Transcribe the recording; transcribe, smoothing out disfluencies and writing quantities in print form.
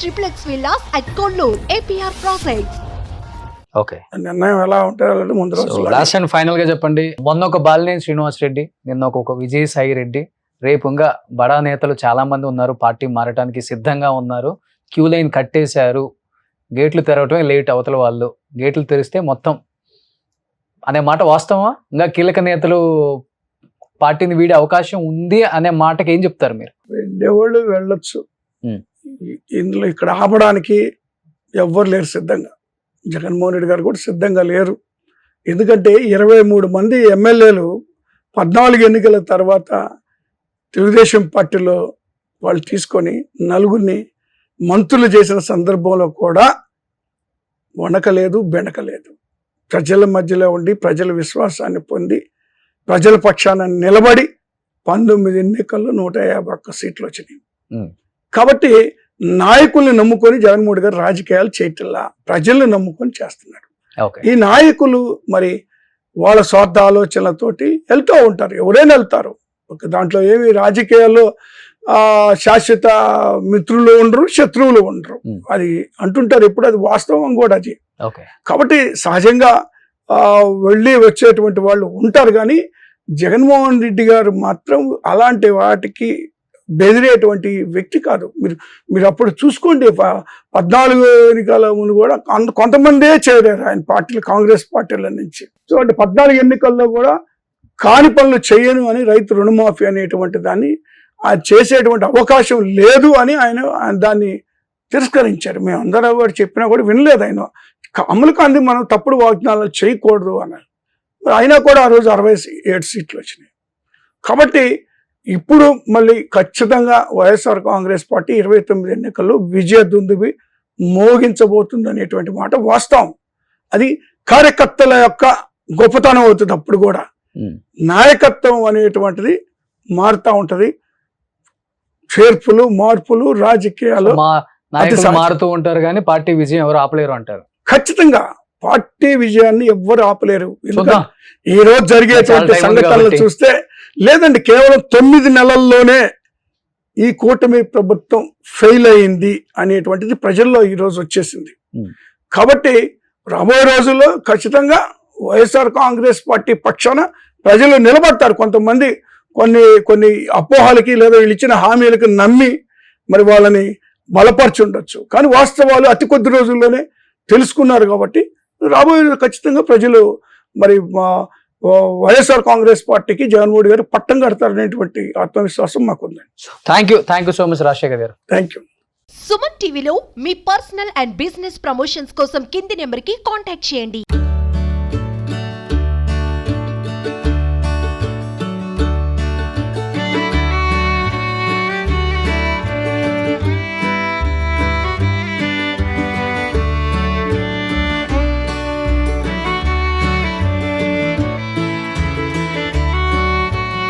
triplex villas at Kollur, APR Projects. Okay. నిర్ణయం ఎలా ఉంటుందో ముందు రోజు లాస్ట్ అండ్ ఫైనల్ గా చెప్పండి. మొన్న ఒక బాలినేని శ్రీనివాస్ రెడ్డి, నిన్న ఒక విజయసాయి రెడ్డి, రేపు ఇంకా బడా నేతలు చాలా మంది ఉన్నారు, పార్టీ మారటానికి సిద్ధంగా ఉన్నారు, క్యూ లైన్ కట్టేశారు, గేట్లు తెరవటమే లేట్ అవతల వాళ్ళు, గేట్లు తెరిస్తే మొత్తం అనే మాట వాస్తవమా? ఇంకా కీలక నేతలు పార్టీని వీడే అవకాశం ఉంది అనే మాటకి ఏం చెప్తారు మీరు? వెళ్ళేవాళ్ళు వెళ్ళొచ్చు. ఇందులో ఇక్కడ ఆపడానికి ఎవ్వరు లేరు సిద్ధంగా. జగన్మోహన్ రెడ్డి గారు కూడా సిద్ధంగా లేరు. ఎందుకంటే 23 మంది ఎమ్మెల్యేలు 14 ఎన్నికల తర్వాత తెలుగుదేశం పార్టీలో వాళ్ళు తీసుకొని 4 మంత్రులు చేసిన సందర్భంలో కూడా వణకలేదు, బెణకలేదు. ప్రజల మధ్యలో ఉండి ప్రజల విశ్వాసాన్ని పొంది ప్రజల పక్షాన నిలబడి 19 ఎన్నికల్లో 151 సీట్లు వచ్చినాయి. కాబట్టి నాయకుల్ని నమ్ముకొని జగన్మోహన్ రెడ్డి గారు రాజకీయాలు చేయట్లా, ప్రజల్ని నమ్ముకొని చేస్తున్నాడు. ఈ నాయకులు మరి వాళ్ళ స్వార్థ ఆలోచనలతోటి వెళ్తూ ఉంటారు, ఎవరైనా వెళ్తారు. దాంట్లో ఏమి రాజకీయాల్లో శాశ్వత మిత్రులు ఉండరు, శత్రువులు ఉండరు, అది అంటుంటారు ఎప్పుడు, అది వాస్తవం కూడా అది. కాబట్టి సహజంగా వెళ్ళి వచ్చేటువంటి వాళ్ళు ఉంటారు. కానీ జగన్మోహన్ రెడ్డి గారు మాత్రం అలాంటి వాటికి బెదిరేటువంటి వ్యక్తి కాదు. మీరు అప్పుడు చూసుకోండి, 14 ఎన్నికల ముందు కూడా కొంతమందే చేరారు ఆయన పార్టీలు, కాంగ్రెస్ పార్టీల నుంచి. సో అంటే 14 ఎన్నికల్లో కూడా కాని పనులు చేయను అని రైతు రుణమాఫీ అనేటువంటి దాన్ని చేసేటువంటి అవకాశం లేదు అని ఆయన దాన్ని తిరస్కరించారు. మేము అందరూ కూడా చెప్పినా కూడా వినలేదు ఆయన. అమలు కాంతి మనం తప్పుడు వాగ్దానాలు చేయకూడదు అన్నారు. అయినా కూడా ఆ రోజు 67 సీట్లు వచ్చినాయి. కాబట్టి ఇప్పుడు మళ్ళీ ఖచ్చితంగా వైఎస్ఆర్ కాంగ్రెస్ పార్టీ 29 ఎన్నికల్లో విజయ దుందుబి మోగించబోతుంది అనేటువంటి మాట వాస్తవం. అది కార్యకర్తల యొక్క గొప్పతనం అవుతుంది. అప్పుడు కూడా నాయకత్వం అనేటువంటిది మారుతూ ఉంటది. చేర్పులు మార్పులు రాజకీయాలు మారుతూ ఉంటారు, కానీ పార్టీ విజయం ఎవరు ఆపలేరు అంటారు. ఖచ్చితంగా పార్టీ విజయాన్ని ఎవ్వరు ఆపలేరు. ఈ రోజు జరిగేటువంటి సంఘటనలు చూస్తే లేదండి, కేవలం 9 నెలల్లోనే ఈ కూటమి ప్రభుత్వం ఫెయిల్ అయింది అనేటువంటిది ప్రజల్లో ఈ రోజు వచ్చేసింది. కాబట్టి రాబోయే రోజుల్లో ఖచ్చితంగా వైఎస్ఆర్ కాంగ్రెస్ పార్టీ పక్షాన ప్రజలు నిలబడతారు. కొంతమంది కొన్ని అపోహలకి లేదా వీళ్ళు ఇచ్చిన హామీలకు నమ్మి మరి వాళ్ళని బలపరిచి ఉండొచ్చు. కానీ వాస్తవాలు అతి కొద్ది రోజుల్లోనే తెలుసుకున్నారు. కాబట్టి రాబోయే ఖచ్చితంగా ప్రజలు మరి వైఎస్ఆర్ కాంగ్రెస్ పార్టీకి జగన్మోహన్ గారు పట్టం కడతారనేటువంటి ఆత్మవిశ్వాసం మాకుంది. Thank you so much Rajasekhar garu. Thank you. Suman టీవీలో మీ పర్సనల్ అండ్ బిజినెస్ ప్రమోషన్స్ కోసం కింది నెంబర్కి కాంటాక్ట్ చేయండి.